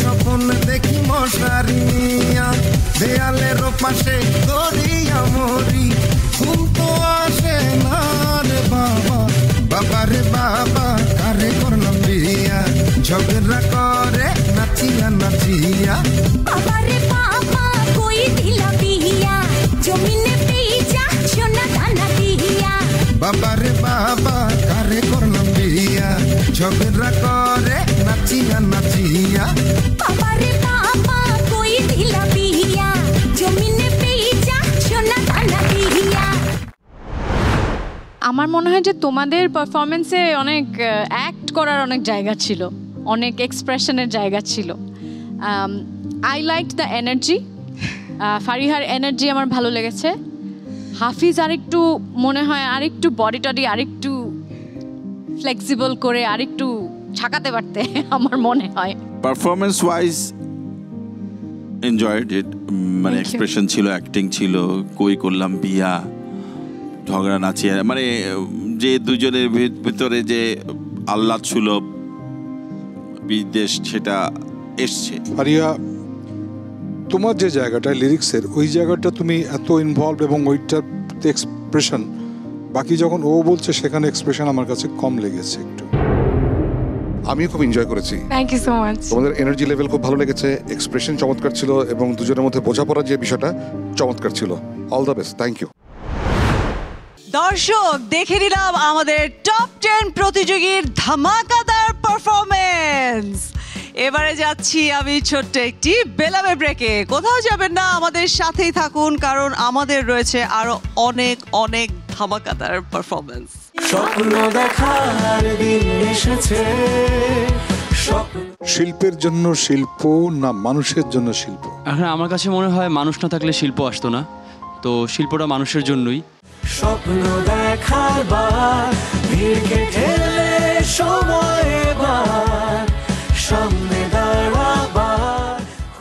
স্বপ্ন দেখি মশারি নিয়া, দেয়ালের পাশে করিয়া মরি, ঘুম তো আসে না রে বাবা, বাবা রে বাবা কারে করলাম বিয়া। ঝগড়া করে নাচিয়া নাচিয়া, বাবা রে বাবা কই দিলা বিয়া, জমিনে পেইচা সোনা দানা দিয়া, বাবা রে বাবা কারে করলাম বিয়া। ঝগড়া করে নাচিয়া নাচিয়া, বাবা রে বাবা কই দিলা বিয়া, জমিনে পেইচা সোনা দানা দিয়া। আমার মনে হয় যে তোমাদের পারফরমেন্সে অনেক অ্যাক্ট করার অনেক জায়গা ছিল, অনেক এক্সপ্রেশনের জায়গা ছিল। আই লাইক দ্য এনার্জি, ফারিহার এনার্জি আমার ভালো লেগেছে। হাফিজ আরেকটু মনে হয় আরেকটু বডি টডি আরেকটু ফ্লেক্সিবল করে আরেকটু ছাকাতে পারতে আমার মনে হয়। পারফরমেন্স ওয়াইজ এনজয়েড ইট, মানে এক্সপ্রেশন ছিল, অ্যাক্টিং ছিল, কই করলাম বিয়া, ঝগড়া নাচিয়ে, মানে যে দুজনের ভিতরে যে আহ্লাদ সুলভ বিদেশ সেটা এসছে। ফারিয়া, তোমার যে জায়গাটা লিরিক্সের, ওই জায়গাটা তুমি এত ইনভলভ এবং ওইটার এক্সপ্রেশন, বাকি যখন ও বলছে সেখানে এক্সপ্রেশন আমার কাছে কম লেগেছে একটু। আমিও খুব এনজয় করেছি। Thank you so much. তোমাদের এনার্জি লেভেল খুব ভালো লেগেছে, এক্সপ্রেশন চমৎকার ছিল এবং দুজনের মধ্যে বোঝাপড়ার যে বিষয়টা চমৎকার ছিল। All the best, thank you. দর্শক, দেখে নিলাম আমাদের টপ 10 প্রতিযোগীর ধামাকাদার পারফরমেন্স। এবারে যাচ্ছি আমি ছোট্ট একটি বেলাবে ব্রেকে। কোথাও যাবেন না, আমাদের সাথেই থাকুন, কারণ আমাদের রয়েছে আরো অনেক অনেক ধামাকাদার পারফরমেন্স। স্বপ্ন দেখার দিন এসেছে। শিল্পের জন্য শিল্প না মানুষের জন্য শিল্প? এখন আমার কাছে মনে হয় মানুষ না থাকলে শিল্প আসতো না, তো শিল্পটা মানুষের জন্যই। স্বপ্ন দেখার বার, ভিড়কে ঠেলে সময় এবার সামনে দাঁড়াবার।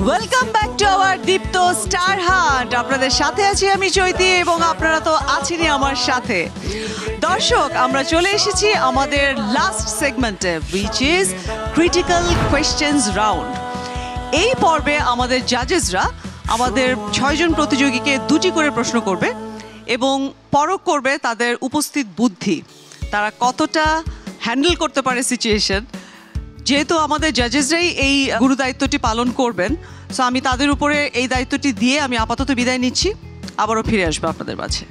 Welcome back to our Deepto star hunt. আপনাদের সাথে আছি আমি চৈতি এবং আপনারা তো আছেনই আমার সাথে। দর্শক, আমরা চলে এসেছি আমাদের লাস্ট সেগমেন্টে, which is critical questions round. এই পর্বে আমাদের জাজেসরা আমাদের 6 জন প্রতিযোগীকে 2টি করে প্রশ্ন করবে এবং পরখ করবে তাদের উপস্থিত বুদ্ধি, তারা কতটা হ্যান্ডেল করতে পারে সিচুয়েশন। যেহেতু আমাদের জাজেসরাই এই গুরু দায়িত্বটি পালন করবেন, সো আমি তাদের উপরে এই দায়িত্বটি দিয়ে আমি আপাতত বিদায় নিচ্ছি। আবারও ফিরে আসবো আপনাদের মাঝে।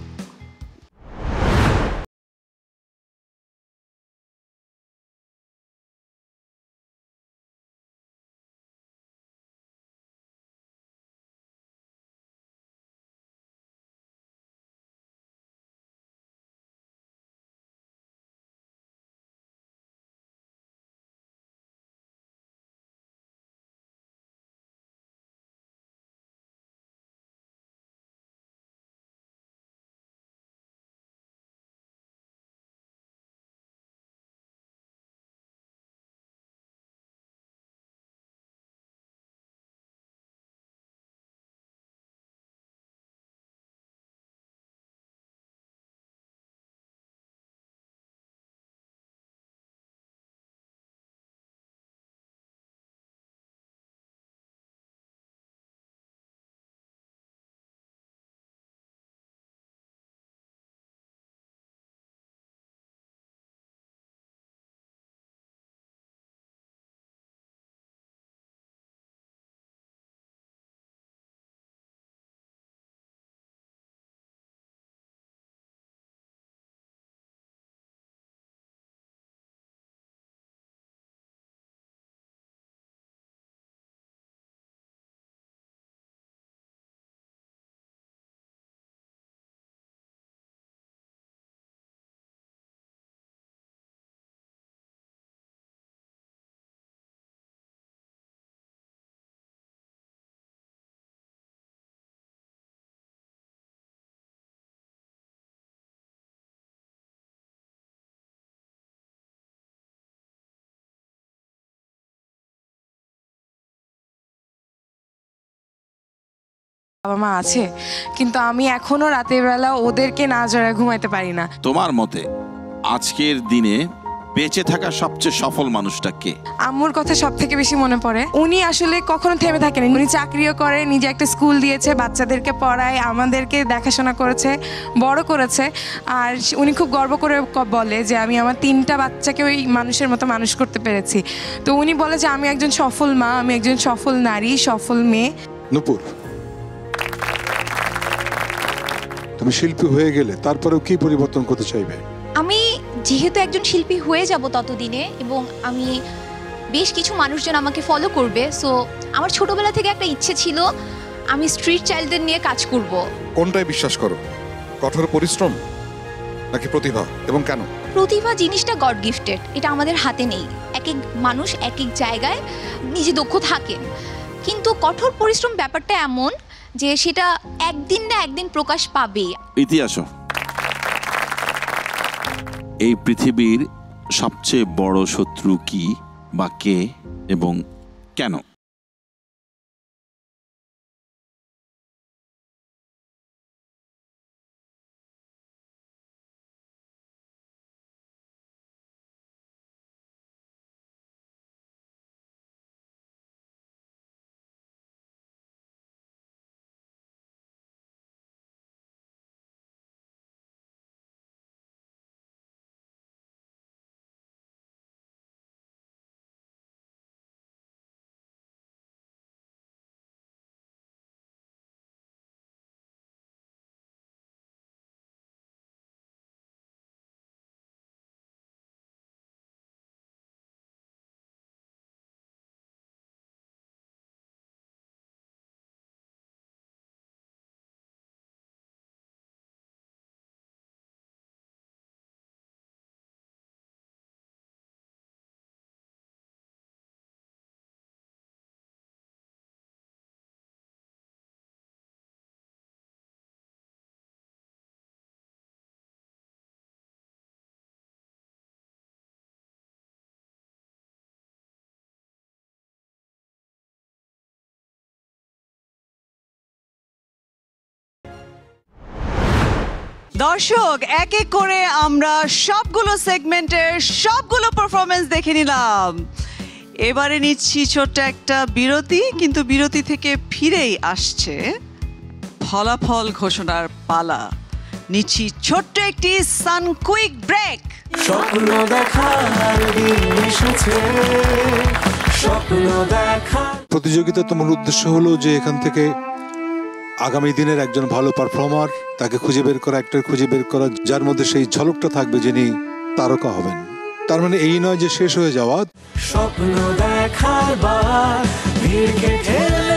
বাবা মা আছে, কিন্তু আমি এখনো রাতের বেলা ওদেরকে না জড়ায় ঘুমাইতে পারি না। তোমার মতে আজকের দিনে বেঁচে থাকা সবচেয়ে সফল মানুষটা কে? আম্মুর কথা সব থেকে বেশি মনে পড়ে। উনি আসলে কখনো থেমে থাকেন, উনি চাকরিও করে, নিজে একটা স্কুল দিয়েছে, বাচ্চাদেরকে পড়ায়, আমাদেরকে দেখাশোনা করেছে, বড় করেছে। আর উনি খুব গর্ব করে বলে যে আমি আমার 3টা বাচ্চাকে ওই মানুষের মতো মানুষ করতে পেরেছি। তো উনি বলে যে আমি একজন সফল মা, আমি একজন সফল নারী, সফল মেয়ে। নূপুর, তুমি শিল্পী হয়ে গেলে তারপরেও কি পরিবর্তন করতে চাইবে? আমি যেহেতু একজন শিল্পী হয়ে যাব ততদিনে, এবং আমি বেশ কিছু মানুষজন আমাকে ফলো করবে, সো আমার ছোটবেলা থেকে একটা ইচ্ছে ছিল আমি স্ট্রিট চাইল্ডদের নিয়ে কাজ করব। কোনটায় বিশ্বাস করো, কঠোর পরিশ্রম নাকি প্রতিভা, এবং কেন? প্রতিভা জিনিসটা গড গিফটেড, এটা আমাদের হাতে নেই। এক এক মানুষ এক এক জায়গায় নিজে দক্ষ থাকেন, কিন্তু কঠোর পরিশ্রম ব্যাপারটা এমন যে সেটা একদিন না একদিন প্রকাশ পাবে। ইতিহাস, এই পৃথিবীর সবচেয়ে বড় শত্রু কি বা কে এবং কেন? দর্শক, এক এক করে আমরা সবগুলো সেগমেন্টের সবগুলো পারফরমেন্স দেখে নিলাম। এবারে নিচ্ছি ছোট্ট একটা বিরতি, কিন্তু বিরতি থেকে ফিরেই আসছে ফলাফল ঘোষণার পালা। নিচ্ছি ছোট্ট একটি সানকুইক ব্রেক। স্বপ্ন দেখার দিন এসেছে, স্বপ্ন দেখা। প্রতিযোগিতা তোমার উদ্দেশ্য হলো যে এখান থেকে আগামী দিনের একজন ভালো পারফর্মার তাকে খুঁজে বের করা, একটা খুঁজে বের করা যার মধ্যে সেই ঝলকটা থাকবে যিনি তারকা হবেন। তার মানে এই নয় যে শেষ হয়ে যাওয়া। স্বপ্ন দেখার বার, ভিড়কে ঠেলে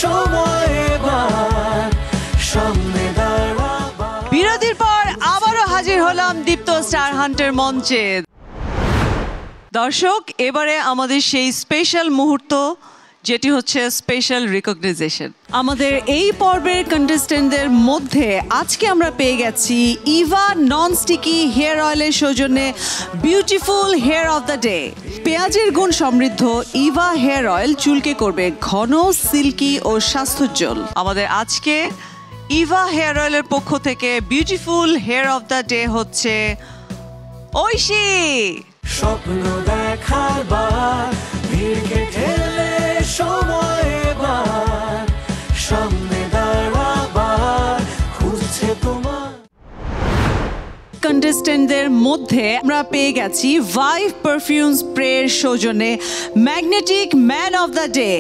সময় এবার সামনে দাঁড়াবা। বিরতির পর আবারও হাজির হলাম দীপ্ত স্টার হান্টের মঞ্চে। দর্শক, এবারে আমাদের সেই স্পেশাল মুহূর্ত, যেটি হচ্ছে স্পেশাল রিকগনাইজেশন। আমাদের এই পর্বের কন্টেস্টেন্টদের মধ্যে আজকে আমরা পেয়ে গেছি ইভা নন স্টিকি হেয়ার অয়েলের সৌজন্যে beautiful hair of the day. পেঁয়াজের গুণ সমৃদ্ধ ইভা হেয়ার অয়েল চুলকে করবে ঘন, সিল্কি ও স্বাস্থ্যোজ্জ্বল। আমাদের আজকে ইভা হেয়ার অয়েলের পক্ষ থেকে beautiful hair of the day হচ্ছে ঐশী। স্বপ্ন দেখার বার, ভিড়কে ঠেলে সময় এবার সামনে দাঁড়াবার খুঁজছে তোমার। কন্টেস্টেন্টদের মধ্যে আমরা পেয়ে গেছি ভাইভ পারফিউম স্প্রের সৌজন্যে magnetic man of the day.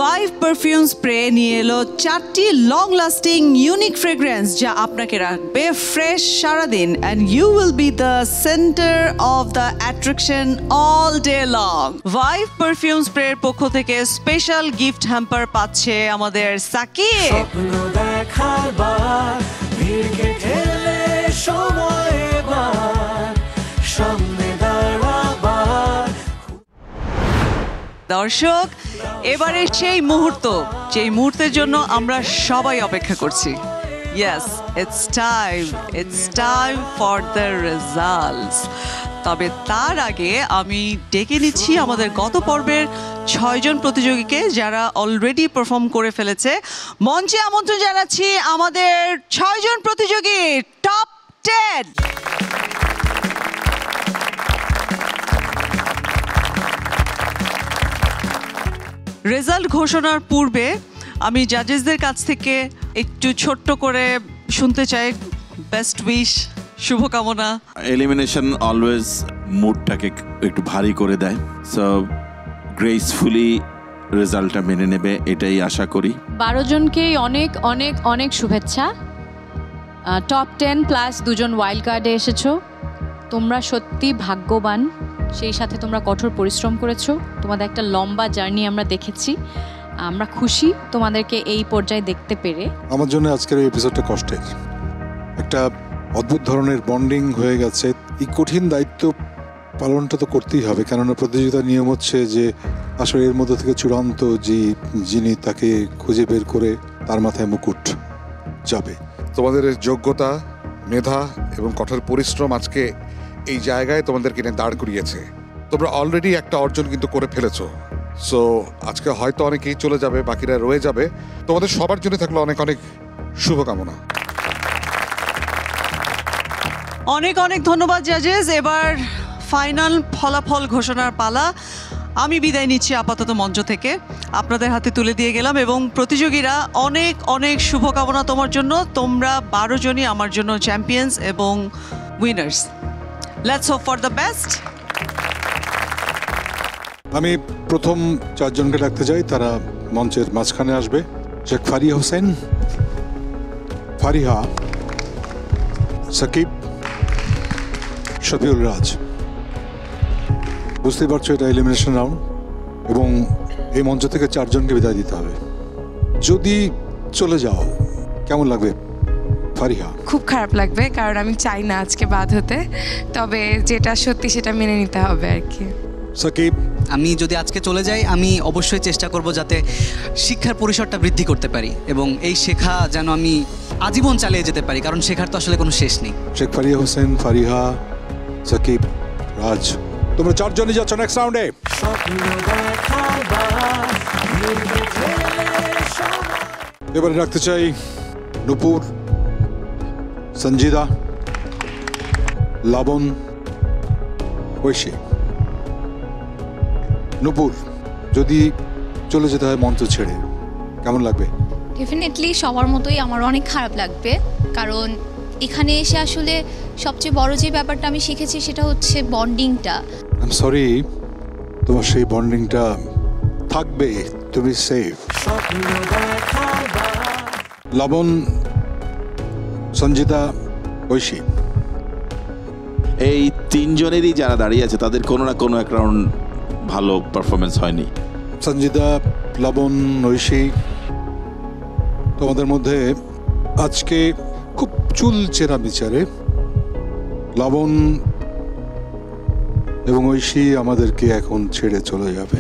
Vibe perfume spray নিয়ে এলো 4টি লং লাস্টিং ইউনিক ফ্রেগ্রেন্স, যা আপনাকে রাখবে ফ্রেশ সারাদিন, and you will be the centre of the attraction all day long. Vibe perfume স্প্রের পক্ষ থেকে স্পেশাল গিফট হ্যাম্পার পাচ্ছে আমাদের সাকিব। স্বপ্ন দেখার বার, ভিড়কে ঠেলে সময় এবার সামনে দাঁড়াবার। দর্শক, এবারে সেই মুহূর্ত, যেই মুহূর্তের জন্য আমরা সবাই অপেক্ষা করছি। Yes, it's time for the results. তবে তার আগে আমি ডেকে নিচ্ছি আমাদের গত পর্বের 6 জন প্রতিযোগীকে, যারা অলরেডি পারফর্ম করে ফেলেছে। মঞ্চে আমন্ত্রণ জানাচ্ছি আমাদের 6 জন প্রতিযোগী, টপ 10। রেজাল্ট ঘোষণার পূর্বে আমি জাজেসদের কাছ থেকে একটু ছোট্ট করে শুনতে চাই বেস্ট উইশ, শুভকামনা। এলিমিনেশন অলওয়েজ মুডটাকে একটু ভারী করে দেয়, সো গ্রেসফুলি রেজাল্টটা মেনে নেবে, এটাই আশা করি। 12 জনকেই অনেক অনেক অনেক শুভেচ্ছা। টপ 10 প্লাস 2 জন ওয়াইল্ড কার্ডে এসেছো। তোমরা সত্যি ভাগ্যবান, সেই সাথে তোমরা কঠোর পরিশ্রম করেছো। তোমাদের একটা লম্বা জার্নি আমরা দেখেছি। আমরা খুশি তোমাদেরকে এই পর্যায়ে দেখতে পেরে। আমার জন্য আজকের এই এপিসোডটা কষ্টের। একটা অদ্ভুত ধরনের বন্ডিং হয়ে গেছে। এই কঠিন দায়িত্ব পালনটা তো করতেই হবে, কেননা প্রতিযোগিতার নিয়ম হচ্ছে যে আসলে এর মধ্যে থেকে চূড়ান্ত যিনি তাকে খুঁজে বের করে তার মাথায় মুকুট যাবে। তোমাদের যোগ্যতা, মেধা এবং কঠোর পরিশ্রম আজকে এই জায়গায় তোমাদেরকে এনে দাঁড় করিয়েছে। তোমরা অলরেডি একটা অর্জন কিন্তু করে ফেলেছো। সো আজকে হয়তো অনেকেই চলে যাবে, বাকিরা রয়ে যাবে। তোমাদের সবার জন্য থাকলো অনেক অনেক শুভকামনা। অনেক অনেক ধন্যবাদ জাজেস। এবার ফাইনাল ফলাফল ঘোষণার পালা। আমি বিদায় নিচ্ছি আপাতত মঞ্চ থেকে, আপনাদের হাতে তুলে দিয়ে গেলাম। এবং প্রতিযোগীরা, অনেক অনেক শুভকামনা তোমার জন্য। তোমরা 12 জনই আমার জন্য চ্যাম্পিয়ন্স এবং winners. Let's hope for the best. আমি প্রথম 4 জনকে ডাকতে চাই, তারা মঞ্চের মাঝখানে আসবে। শেখ ফারিয়া হোসেন, ফারিহা, সাকিব, শফিউল রাজ। বুঝতেই পারছো এটা এলিমিনেশন রাউন্ড, এবং এই মঞ্চ থেকে 4 জনকে বিদায় দিতে হবে। যদি চলে যাও কেমন লাগবে ফারিহা? খুব খারাপ লাগবে, কারণ আমি চাই না আজকে বাদ হতে। তবে যেটা সত্যি সেটা মেনে নিতে হবে আর কি। সাকিব, আমি যদি আজকে চলে যাই, আমি অবশ্যই চেষ্টা করব যাতে শিক্ষার পরিসরটা বৃদ্ধি করতে পারি এবং এই শেখা যেন আমি আজীবন চালিয়ে যেতে পারি, কারণ শেখার তো আসলে কোনো শেষ নেই। শেখ ফারিয়া হোসেন, ফারিহা, সাকিব, রাজ, তোমরা 4 জনই যাচ্ছ নেক্সট রাউন্ডে। এবারে রাখতে চাই নুপুর, সঞ্জিদা, লাবণ, ঐশী। নূপুর, যদি চলে যেতে হয় মঞ্চ ছেড়ে, কেমন লাগবে? ডেফিনেটলি সবার মতোই আমার অনেক খারাপ লাগবে, কারণ এখানে এসে আসলে সবচেয়ে বড় যে ব্যাপারটা আমি শিখেছি সেটা হচ্ছে বন্ডিংটা। আই এম সরি, তোমার সেই বন্ডিংটা থাকবে, তুমি সেফ। লবণ, সঞ্জিতা, ঐশী, এই তিনজনেরই যারা দাঁড়িয়ে আছে তাদের কোনো না কোনো এক রাউন্ড ভালো পারফরমেন্স হয়নি। সঞ্জিতা, লবণ, ঐশী, তোমাদের মধ্যে আজকে খুব চুল চেরা বিচারে লবণ এবং ঐশী আমাদেরকে এখন ছেড়ে চলে যাবে।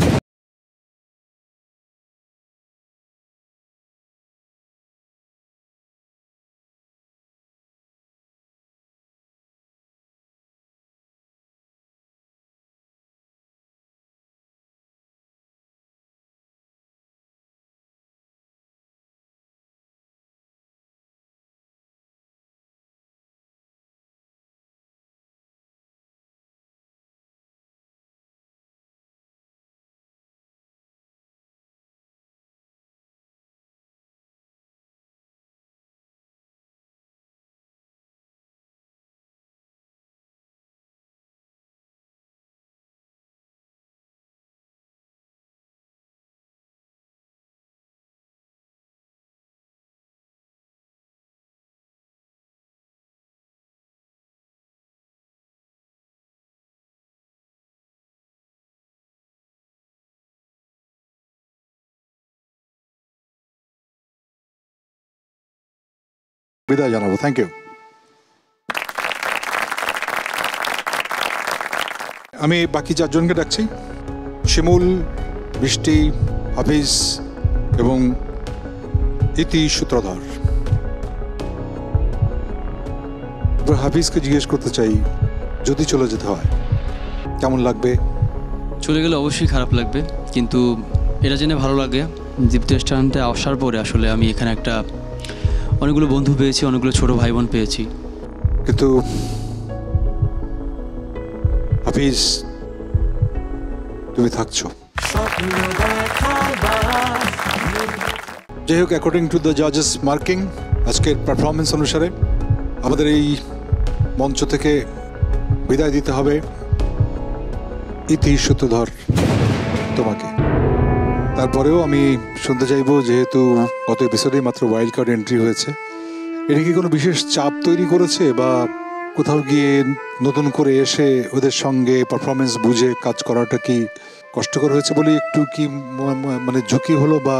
বিদায় জানাবো। Thank you. আমি বাকি চারজনকে ডাকছি, শিমুল, বৃষ্টি, হাফিজ এবং ইতি সূত্রধর। হাফিজকে জিজ্ঞেস করতে চাই, যদি চলে যেতে হয় কেমন লাগবে? চলে গেলে অবশ্যই খারাপ লাগবে, কিন্তু এটা জেনে ভালো লাগে দীপ্ত রেস্টুরেন্টে আসার পরে আসলে আমি এখানে একটা অনেকগুলো বন্ধু পেয়েছি, অনেকগুলো ছোট ভাই বোন পেয়েছি। কিন্তু হাফিজ, তুমি থাকছো। যাই হোক, অ্যাকর্ডিং টু দ্য জাজেস মার্কিং, আজকের পারফরমেন্স অনুসারে আমাদের এই মঞ্চ থেকে বিদায় দিতে হবে ইতি সূত্রধর তোমাকে। তারপরেও আমি শুনতে চাইবো, যেহেতু গত এপিসোডেই মাত্র ওয়াইল্ড কার্ড এন্ট্রি হয়েছে, এটা কি কোনো বিশেষ চাপ তৈরি করেছে, বা কোথাও গিয়ে নতুন করে এসে ওদের সঙ্গে পারফরমেন্স বুঝে কাজ করাটা কি কষ্টকর হয়েছে বলে একটু কি মানে ঝুঁকি হলো, বা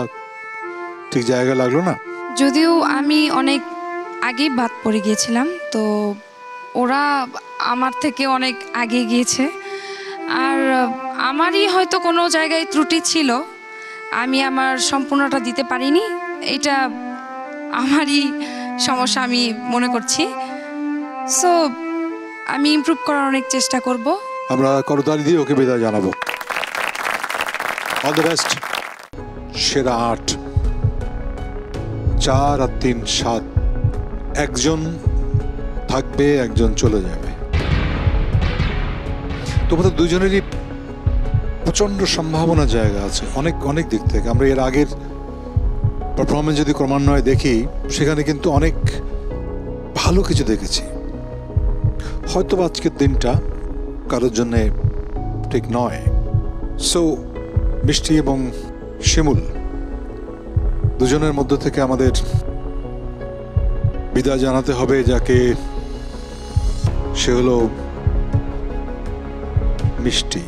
ঠিক জায়গা লাগলো না? যদিও আমি অনেক আগেই বাদ পড়ে গিয়েছিলাম, তো ওরা আমার থেকে অনেক আগে গিয়েছে, আর আমারই হয়তো কোনো জায়গায় ত্রুটি ছিল, আমি আমার সম্পূর্ণটা দিতে পারিনি, এটা আমারই সমস্যা আমি মনে করছি। সো আমি ইমপ্রুভ করার অনেক চেষ্টা করব। আমরা করতালি দিয়ে ওকে বিদায় জানাবো। All the best. সেরা ৮, 4 আর 3, 7, একজন থাকবে, একজন চলে যাবে। তোমাদের দুজনেরই প্রচন্ড সম্ভাবনা জায়গা আছে অনেক অনেক দিক থেকে। আমরা এর আগের পারফরমেন্স যদি ক্রমান্বয়ে দেখি, সেখানে কিন্তু অনেক ভালো কিছু দেখেছি। হয়তো আজকের দিনটা কারোর জন্যে ঠিক নয়। সো মিষ্টি এবং শিমুল, দুজনের মধ্য থেকে আমাদের বিদায় জানাতে হবে যাকে, সে হলো মিষ্টি।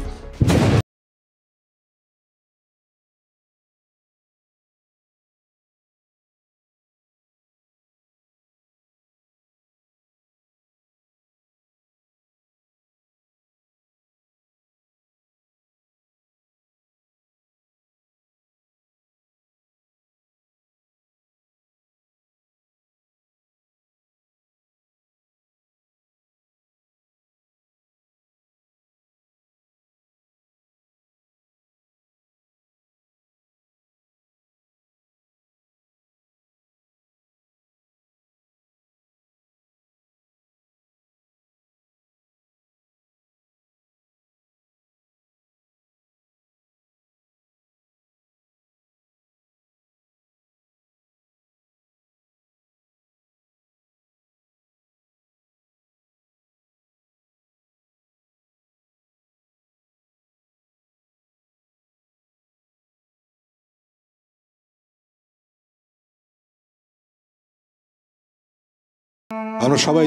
আমরা সবাই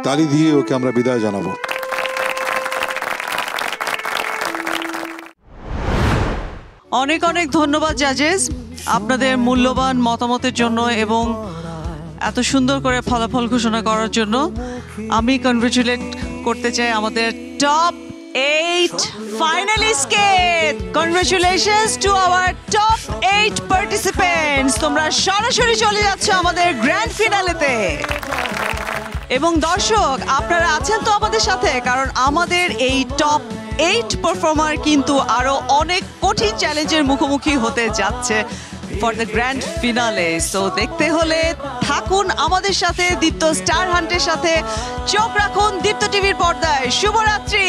তালি দিয়ে ওকে আমরা বিদায় জানাবো। অনেক অনেক ধন্যবাদ জাজেস আপনাদের মূল্যবান মতামতের জন্য এবং এত সুন্দর করে ফলাফল ঘোষণা করার জন্য। আমি কনগ্রাচুলেট করতে চাই আমাদের টপ 8 ফাইনালিস্টকে। Congratulations to our top 8 participants. তোমরা সরাসরি চলে যাচ্ছ আমাদের গ্র্যান্ড ফিনালেতে। এবং দর্শক আপনারা আছেন তো আমাদের সাথে, কারণ আমাদের এই টপ 8 পারফর্মার কিন্তু আরো অনেক কঠিন চ্যালেঞ্জের মুখোমুখি হতে যাচ্ছে for the grand finale. So দেখতে হলে থাকুন আমাদের সাথে দীপ্ত স্টার হান্টের সাথে। চোখ রাখুন দীপ্ত টিভির পর্দায়। শুভরাত্রি।